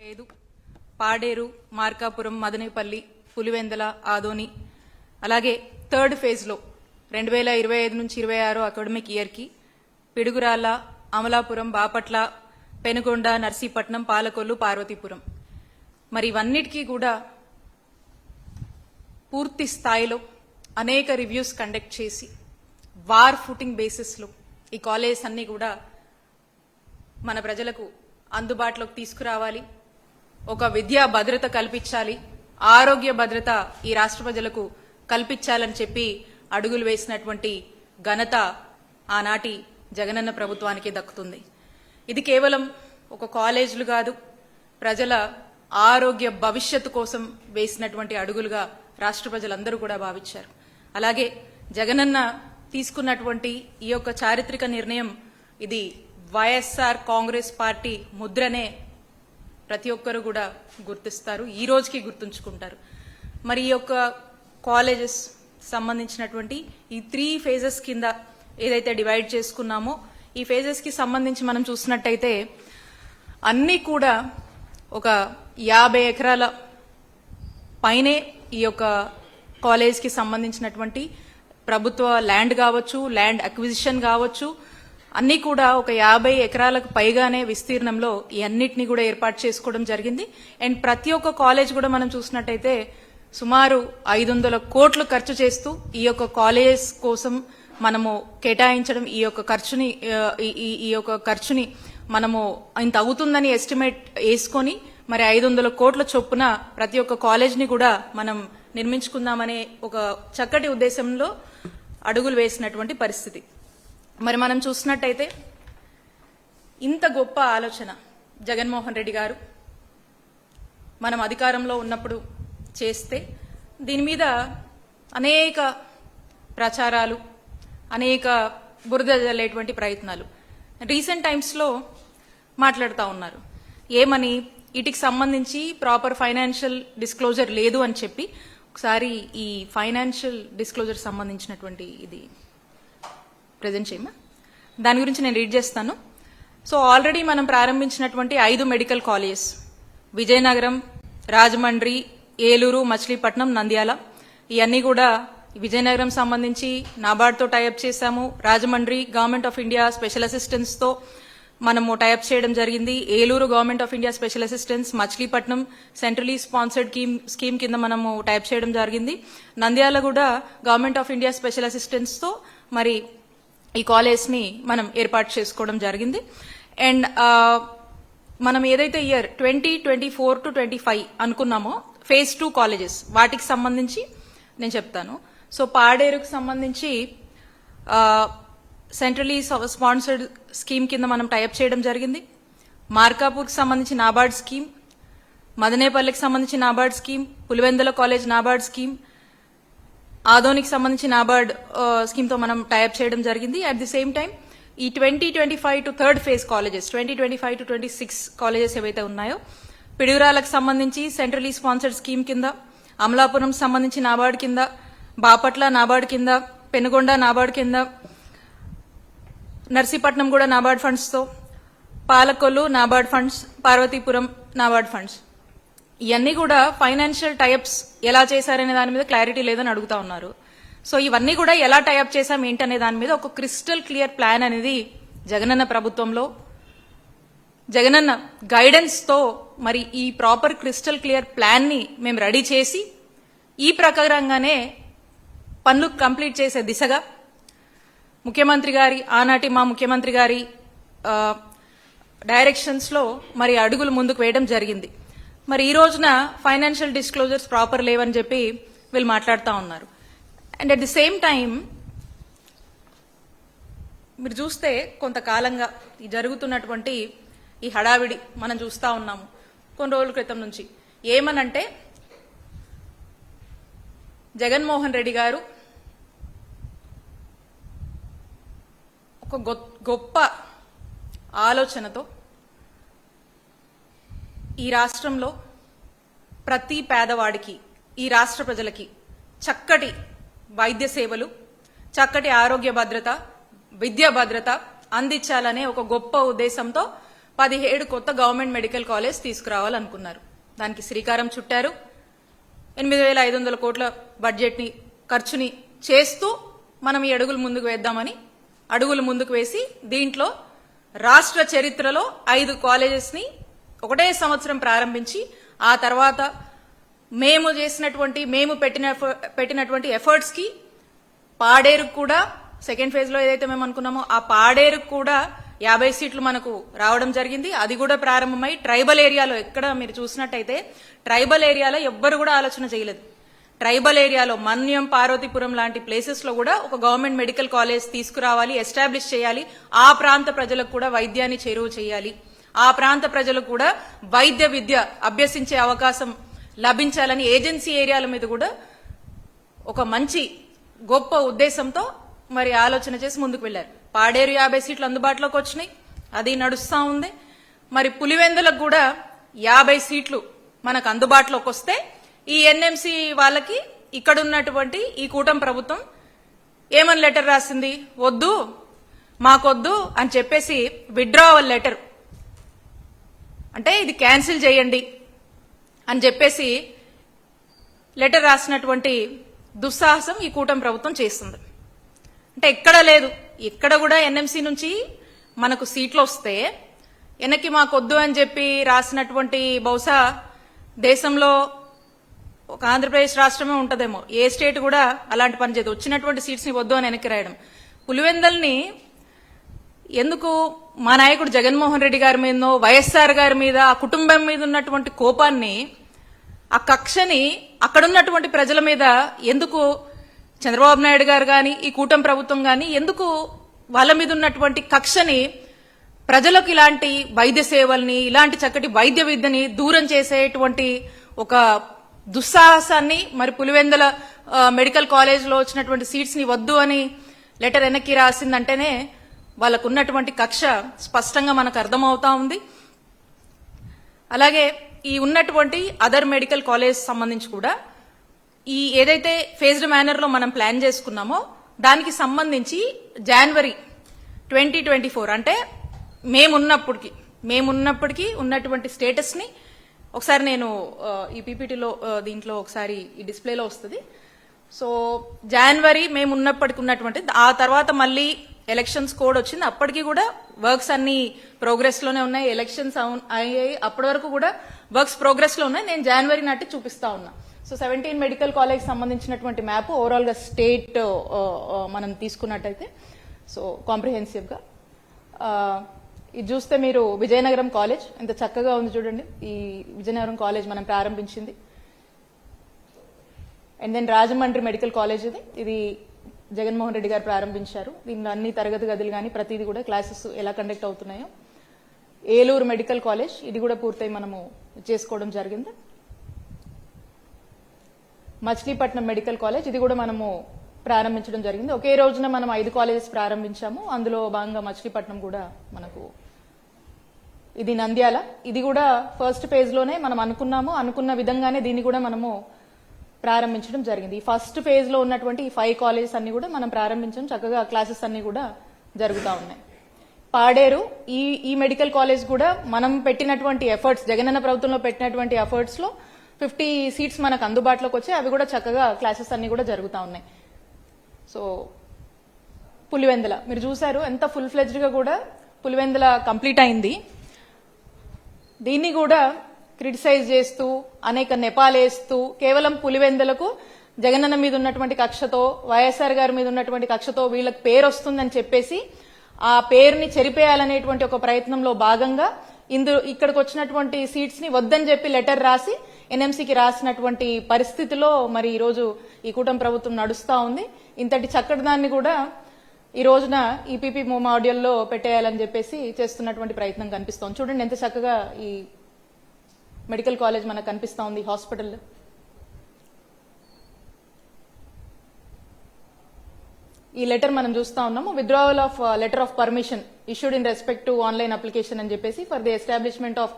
లేదు. పాడేరు, మార్కాపురం, మదనేపల్లి, పులివెందల, ఆదోని, అలాగే థర్డ్ ఫేజ్లో 2025 నుంచి 26 అకాడమిక్ ఇయర్కి పిడుగురాళ్ల, అమలాపురం, బాపట్ల, పెనుగొండ, నర్సీపట్నం, పాలకొల్లు, పార్వతీపురం మరి ఇవన్నిటికీ కూడా పూర్తి స్థాయిలో అనేక రివ్యూస్ కండక్ట్ చేసి వార్ ఫుటింగ్ బేసిస్లో ఈ కాలేజెస్ అన్నీ కూడా మన ప్రజలకు అందుబాటులోకి తీసుకురావాలి, ఒక విద్యా భద్రత కల్పించాలి, ఆరోగ్య భద్రత ఈ రాష్ట్ర ప్రజలకు కల్పించాలని చెప్పి అడుగులు వేసినటువంటి ఘనత ఆనాటి జగనన్న ప్రభుత్వానికి దక్కుతుంది. ఇది కేవలం ఒక కాలేజీలు కాదు, ప్రజల ఆరోగ్య భవిష్యత్తు కోసం వేసినటువంటి అడుగులుగా రాష్ట్ర ప్రజలందరూ కూడా భావించారు. అలాగే జగనన్న తీసుకున్నటువంటి ఈ యొక్క చారిత్రక నిర్ణయం ఇది వైఎస్ఆర్ కాంగ్రెస్ పార్టీ ముద్రనే ప్రతి ఒక్కరు కూడా గుర్తిస్తారు, ఈ రోజుకి గుర్తుంచుకుంటారు. మరి ఈ యొక్క కాలేజెస్ సంబంధించినటువంటి ఈ 3 ఫేజెస్ కింద ఏదైతే డివైడ్ చేసుకున్నామో ఈ ఫేజెస్ కి సంబంధించి మనం చూసినట్టయితే అన్నీ కూడా ఒక 50 ఎకరాల పైనే ఈ యొక్క కాలేజ్కి సంబంధించినటువంటి ప్రభుత్వ ల్యాండ్ కావచ్చు, ల్యాండ్ అక్విజిషన్ కావచ్చు, అన్నీ కూడా ఒక 50 ఎకరాలకు పైగానే విస్తీర్ణంలో ఈ అన్నిటినీ కూడా ఏర్పాటు చేసుకోవడం జరిగింది. అండ్ ప్రతి ఒక్క కాలేజ్ కూడా మనం చూసినట్టయితే సుమారు 500 కోట్లు ఖర్చు చేస్తూ ఈ యొక్క కాలేజ్ కోసం మనము కేటాయించడం, ఈ యొక్క ఖర్చుని మనము ఇంత అవుతుందని ఎస్టిమేట్ వేసుకొని మరి 500 కోట్ల చొప్పున ప్రతి ఒక్క కాలేజ్ని కూడా మనం నిర్మించుకుందామనే ఒక చక్కటి ఉద్దేశంలో అడుగులు వేసినటువంటి పరిస్థితి. మరి మనం చూసినట్టయితే ఇంత గొప్ప ఆలోచన జగన్మోహన్ రెడ్డి గారు మనం అధికారంలో ఉన్నప్పుడు చేస్తే దీని మీద అనేక ప్రచారాలు, అనేక బురద జల్లేటువంటి ప్రయత్నాలు రీసెంట్ టైమ్స్లో మాట్లాడుతూ ఉన్నారు. ఏమని, వీటికి సంబంధించి ప్రాపర్ ఫైనాన్షియల్ డిస్క్లోజర్ లేదు అని చెప్పి ఒకసారి ఈ ఫైనాన్షియల్ డిస్క్లోజర్ సంబంధించినటువంటి ఇది ప్రజెంట్ చేయమా, దాని గురించి నేను రీడ్ చేస్తాను. సో ఆల్రెడీ మనం ప్రారంభించినటువంటి 5 మెడికల్ కాలేజెస్ విజయనగరం, రాజమండ్రి, ఏలూరు, మచిలీపట్నం, నంద్యాల, ఇవన్నీ కూడా విజయనగరం సంబంధించి నాబార్డ్తో టైఅప్ చేశాము. Rajahmundry government of India special అసిస్టెన్స్తో మనము టైఅప్ చేయడం జరిగింది. Eluru government of India special assistance, Machilipatnam centrally sponsored scheme కింద మనము టైప్ చేయడం జరిగింది. నంద్యాల కూడా గవర్నమెంట్ ఆఫ్ ఇండియా స్పెషల్ అసిస్టెన్స్తో మరి ఈ కాలేజ్ని మనం ఏర్పాటు చేసుకోవడం జరిగింది. అండ్ మనం ఏదైతే ఇయర్ 2024 to 25 అనుకున్నామో ఫేజ్ 2 కాలేజెస్ వాటికి సంబంధించి నేను చెప్తాను. సో పాడేరుకు సంబంధించి సెంట్రలీ స్పాన్సర్డ్ స్కీమ్ కింద మనం టైఅప్ చేయడం జరిగింది. మార్కాపూర్కి సంబంధించి నాబార్డ్ స్కీమ్, మదనేపల్లికి సంబంధించి NABARD scheme, Pulivendula college NABARD scheme, ఆదోనికి సంబంధించి నాబార్డ్ స్కీమ్తో మనం టైఅప్ చేయడం జరిగింది. అట్ ది సేమ్ టైం ఈ 2025 to third phase colleges 2025 to 26 colleges ఏవైతే ఉన్నాయో పిడుగురాలకు సంబంధించి సెంట్రలీ స్పాన్సర్డ్ స్కీమ్ కింద, అమలాపురం సంబంధించి నాబార్డ్ కింద, బాపట్ల నాబార్డ్ కింద, పెనుగొండ నాబార్డ్ కింద, నర్సీపట్నం కూడా నాబార్డ్ ఫండ్స్తో, పాలకొల్లు నాబార్డ్ ఫండ్స్, పార్వతీపురం నాబార్డ్ ఫండ్స్, ఇవన్నీ కూడా ఫైనాన్షియల్ టైఅప్స్ ఎలా చేశారనే దాని మీద క్లారిటీ లేదని అడుగుతా ఉన్నారు. సో ఇవన్నీ కూడా ఎలా టైఅప్ చేశాం ఏంటనే దాని మీద ఒక క్రిస్టల్ క్లియర్ ప్లాన్ అనేది జగనన్న ప్రభుత్వంలో జగనన్న గైడెన్స్తో మరి ఈ ప్రాపర్ క్రిస్టల్ క్లియర్ ప్లాన్ని మేము రెడీ చేసి ఈ ప్రకారంగానే పనులు కంప్లీట్ చేసే దిశగా ముఖ్యమంత్రి గారి ఆనాటి మా ముఖ్యమంత్రి గారి డైరెక్షన్స్లో మరి అడుగులు ముందుకు వేయడం జరిగింది. మరి ఈ రోజున ఫైనాన్షియల్ డిస్క్లోజర్స్ ప్రాపర్ లేవని చెప్పి వీళ్ళు మాట్లాడుతూ ఉన్నారు. And at the same time మీరు చూస్తే కొంతకాలంగా ఈ జరుగుతున్నటువంటి ఈ హడావిడి మనం చూస్తూ ఉన్నాము కొన్ని రోజుల క్రితం నుంచి. ఏమనంటే జగన్మోహన్ రెడ్డి గారు ఒక గొప్ప ఆలోచనతో ఈ రాష్ట్రంలో ప్రతి పేదవాడికి, ఈ రాష్ట్ర ప్రజలకి చక్కటి వైద్య సేవలు, చక్కటి ఆరోగ్య భద్రత, విద్యా భద్రత అందించాలనే ఒక గొప్ప ఉద్దేశంతో 17 కొత్త గవర్నమెంట్ మెడికల్ కాలేజ్ తీసుకురావాలనుకున్నారు. దానికి శ్రీకారం చుట్టారు. 8,500 కోట్ల బడ్జెట్ ని ఖర్చుని చేస్తూ మనం ఈ అడుగులు ముందుకు వేసి దీంట్లో రాష్ట్ర చరిత్రలో 5 కాలేజెస్ ని ఒకటే సంవత్సరం ప్రారంభించి ఆ తర్వాత మేము పెట్టినటువంటి ఎఫర్ట్స్ కి పాడేరుకు కూడా సెకండ్ ఫేజ్ లో ఏదైతే మేము అనుకున్నామో ఆ పాడేరుకు కూడా 50 సీట్లు మనకు రావడం జరిగింది. అది కూడా ప్రారంభమై ట్రైబల్ ఏరియాలో ఎక్కడ మీరు చూసినట్టయితే ట్రైబల్ ఏరియాలో ఎవ్వరు కూడా ఆలోచన చేయలేదు. ట్రైబల్ ఏరియాలో మన్యం, పార్వతీపురం లాంటి ప్లేసెస్ లో కూడా ఒక గవర్నమెంట్ మెడికల్ కాలేజ్ తీసుకురావాలి, ఎస్టాబ్లిష్ చేయాలి. ఆ ప్రాంత ప్రజలకు కూడా వైద్యాన్ని చేరువ చేయాలి. ఆ ప్రాంత ప్రజలకు కూడా వైద్య విద్య అభ్యసించే అవకాశం లభించాలని ఏజెన్సీ ఏరియాల మీద కూడా ఒక మంచి గొప్ప ఉద్దేశంతో మరి ఆలోచన చేసి ముందుకు వెళ్లారు. పాడేరు 50 సీట్లు అందుబాటులోకి వచ్చినాయి, అది నడుస్తా ఉంది. మరి పులివెందులకు కూడా 50 సీట్లు మనకు అందుబాటులోకి వస్తే ఈ ఎన్ఎంసీ వాళ్ళకి ఇక్కడ ఉన్నటువంటి ఈ కూటమి ప్రభుత్వం ఏమని లెటర్ రాసింది, వద్దు మాకొద్దు అని చెప్పేసి విత్డ్రావల్ లెటర్, అంటే ఇది క్యాన్సిల్ చేయండి అని చెప్పేసి లెటర్ రాసినటువంటి దుస్సాహసం ఈ కూటమి ప్రభుత్వం చేస్తుంది. అంటే ఎక్కడ లేదు, ఎక్కడ కూడా ఎన్ఎంసీ నుంచి మనకు సీట్లు వస్తే వెనక్కి మాకొద్దు అని చెప్పి రాసినటువంటి బహుశా దేశంలో ఒక ఆంధ్రప్రదేశ్ రాష్ట్రమే ఉంటదేమో, ఏ స్టేట్ కూడా అలాంటి పని చేయదు. వచ్చినటువంటి సీట్స్ ని వద్దు అని వెనక్కి రాయడం. పులివెందల్ని ఎందుకు మా నాయకుడు జగన్మోహన్ రెడ్డి గారి మీదనో వైఎస్ఆర్ గారి మీద ఆ కుటుంబం మీద ఉన్నటువంటి కోపాన్ని, ఆ కక్షని అక్కడున్నటువంటి ప్రజల మీద ఎందుకు చంద్రబాబు నాయుడు గారు గాని ఈ కూటమి ప్రభుత్వం గాని ఎందుకు వాళ్ళ మీద ఉన్నటువంటి కక్షని ప్రజలకు ఇలాంటి వైద్య సేవల్ని, ఇలాంటి చక్కటి వైద్య విద్యని దూరం చేసేటువంటి ఒక దుస్సాహసాన్ని మరి పులివెందుల మెడికల్ కాలేజ్ లో వచ్చినటువంటి సీట్స్ ని వద్దు అని లెటర్ వెనక్కి రాసిందంటేనే వాళ్ళకు ఉన్నటువంటి కక్ష స్పష్టంగా మనకు అర్థమవుతా ఉంది. అలాగే ఈ ఉన్నటువంటి అదర్ మెడికల్ కాలేజ్ సంబంధించి కూడా ఈ ఏదైతే ఫేజ్డ్ మేనర్ లో మనం ప్లాన్ చేసుకున్నామో దానికి సంబంధించి జనవరి 2024 అంటే మేమున్నప్పటికీ ఉన్నటువంటి స్టేటస్ ని ఒకసారి నేను ఈ పీపీటీలో దీంట్లో ఒకసారి ఈ డిస్ప్లేలో వస్తుంది. సో జనవరి మేమున్నప్పటికి ఉన్నటువంటి ఆ తర్వాత మళ్ళీ ఎలక్షన్స్ కోడ్ వచ్చింది. అప్పటికి కూడా వర్క్స్ అన్ని ప్రోగ్రెస్ లోనే ఉన్నాయి. ఎలక్షన్స్ అయ్యాయి, అప్పటి వరకు కూడా వర్క్స్ ప్రోగ్రెస్ లో ఉన్నాయి. నేను జనవరి నాటి చూపిస్తా ఉన్నా. సో 17 మెడికల్ కాలేజ్ సంబంధించినటువంటి మ్యాప్ ఓవరాల్ గా స్టేట్ మనం తీసుకున్నట్టయితే సో కాంప్రిహెన్సివ్ గా ఇది చూస్తే మీరు విజయనగరం కాలేజ్ ఎంత చక్కగా ఉంది చూడండి. ఈ విజయనగరం కాలేజ్ మనం ప్రారంభించింది. And then Rajahmundry medical college ఇది జగన్మోహన్ రెడ్డి గారు ప్రారంభించారు. దీనిలో అన్ని తరగతి గదులు కానీ ప్రతిదీ కూడా క్లాసెస్ ఎలా కండక్ట్ అవుతున్నాయో. ఏలూరు మెడికల్ కాలేజ్ ఇది కూడా పూర్తయి మనము చేసుకోవడం జరిగింది. మచిలీపట్నం మెడికల్ కాలేజ్ ఇది కూడా మనము ప్రారంభించడం జరిగింది. ఒకే రోజున మనం 5 కాలేజెస్ ప్రారంభించాము. అందులో భాగంగా మచిలీపట్నం కూడా మనకు ఇది నంద్యాల ఇది కూడా ఫస్ట్ ఫేజ్ లోనే మనం అనుకున్న విధంగానే దీన్ని కూడా మనము ప్రారంభించడం జరిగింది. ఈ ఫస్ట్ ఫేజ్ లో ఉన్నటువంటి ఈ 5 కాలేజెస్ అన్ని కూడా మనం ప్రారంభించాం. చక్కగా క్లాసెస్ అన్ని కూడా జరుగుతూ ఉన్నాయి. పాడేరు ఈ మెడికల్ కాలేజ్ కూడా మనం పెట్టినటువంటి ఎఫర్ట్స్, జగనన్న ప్రభుత్వంలో పెట్టినటువంటి ఎఫర్ట్స్ లో 50 సీట్స్ మనకు అందుబాటులోకి వచ్చాయి. అవి కూడా చక్కగా క్లాసెస్ అన్ని కూడా జరుగుతూ ఉన్నాయి. సో పులివెందుల మీరు చూసారు ఎంత ఫుల్ ఫ్లెడ్జ్డ్ గా కూడా పులివెందుల కంప్లీట్ అయింది. దీన్ని కూడా క్రిటిసైజ్ చేస్తూ అనేక నెపాలేస్తూ కేవలం పులివెందులకు జగనన్న మీద ఉన్నటువంటి కక్షతో, వైఎస్ఆర్ గారి మీద ఉన్నటువంటి కక్షతో వీళ్ళకి పేరు వస్తుందని చెప్పేసి ఆ పేరుని చెరిపేయాలనేటువంటి ఒక ప్రయత్నంలో భాగంగా ఇక్కడికి వచ్చినటువంటి సీట్స్ ని వద్దని చెప్పి లెటర్ రాసి ఎన్ఎంసీకి రాసినటువంటి పరిస్థితిలో మరి ఈ రోజు ఈ కూటమి ప్రభుత్వం నడుస్తా ఉంది. ఇంతటి చక్కటి దాన్ని కూడా ఈ రోజున ఈపీపీ మాడ్యూల్లో పెట్టేయాలని చెప్పేసి చేస్తున్నటువంటి ప్రయత్నం కనిపిస్తోంది. చూడండి ఎంత చక్కగా ఈ మెడికల్ కాలేజ్ మనకు కనిపిస్తా ఉంది. హాస్పిటల్ ఈ లెటర్ మనం చూస్తా ఉన్నాము. Withdrawal of letter of permission issued in respect to online application అని చెప్పేసి for the establishment of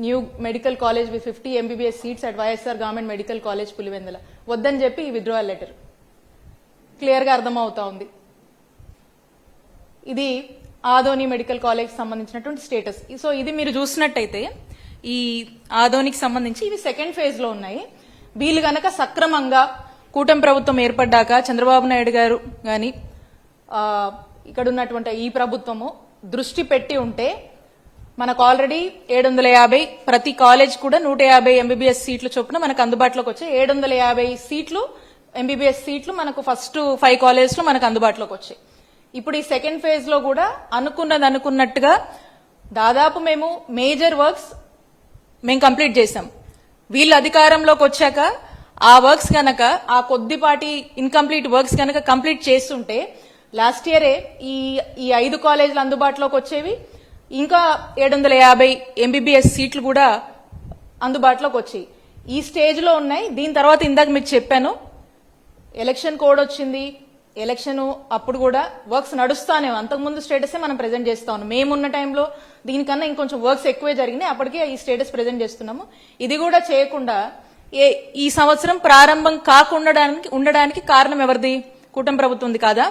new medical college with 50 MBBS seats at YSR government medical college Pulivendula వద్దని చెప్పి ఈ విత్డ్రావల్ లెటర్ క్లియర్ గా అర్థమవుతా ఉంది. ఇది ఆదోని మెడికల్ కాలేజ్ సంబంధించినటువంటి స్టేటస్. సో ఇది మీరు చూసినట్టయితే ఈ ఆదోనికి సంబంధించి ఇవి సెకండ్ ఫేజ్ లో ఉన్నాయి. వీళ్ళు గనక సక్రమంగా కూటమి ప్రభుత్వం ఏర్పడ్డాక చంద్రబాబు నాయుడు గారు గాని ఇక్కడ ఉన్నటువంటి ఈ ప్రభుత్వము దృష్టి పెట్టి ఉంటే మనకు ఆల్రెడీ 750 ప్రతి కాలేజ్ కూడా 150 ఎంబీబీఎస్ సీట్లు చొప్పున మనకు అందుబాటులోకి వచ్చాయి. 750 సీట్లు ఎంబీబీఎస్ సీట్లు మనకు ఫస్ట్ 5 కాలేజెస్ లో మనకు అందుబాటులోకి వచ్చాయి. ఇప్పుడు ఈ సెకండ్ ఫేజ్ లో కూడా అనుకున్నట్టుగా దాదాపు మేము మేజర్ వర్క్స్ మేము కంప్లీట్ చేశాం. వీళ్ళు అధికారంలోకి వచ్చాక ఆ వర్క్స్ గనక ఆ కొద్దిపాటి ఇన్కంప్లీట్ వర్క్స్ గనక కంప్లీట్ చేస్తుంటే లాస్ట్ ఇయరే ఈ 5 కాలేజీలు అందుబాటులోకి వచ్చేవి. ఇంకా 750 ఎంబీబీఎస్ సీట్లు కూడా అందుబాటులోకి వచ్చాయి. ఈ స్టేజ్ లో ఉన్నాయి. దీని తర్వాత ఇందాక మీకు చెప్పాను ఎలక్షన్ కోడ్ వచ్చింది. ఎలక్షన్ అప్పుడు కూడా వర్క్స్ నడుస్తానే అంతకుముందు స్టేటసే మనం ప్రెజెంట్ చేస్తా ఉన్నాం. మేమున్న టైంలో దీనికన్నా ఇంకొంచెం వర్క్స్ ఎక్కువే జరిగినాయి. అప్పటికే ఈ స్టేటస్ ప్రెజెంట్ చేస్తున్నాము. ఇది కూడా చేయకుండా ఈ సంవత్సరం ప్రారంభం కాకుండా ఉండడానికి కారణం ఎవరిది? కూటమి ప్రభుత్వం ఉంది కాదా?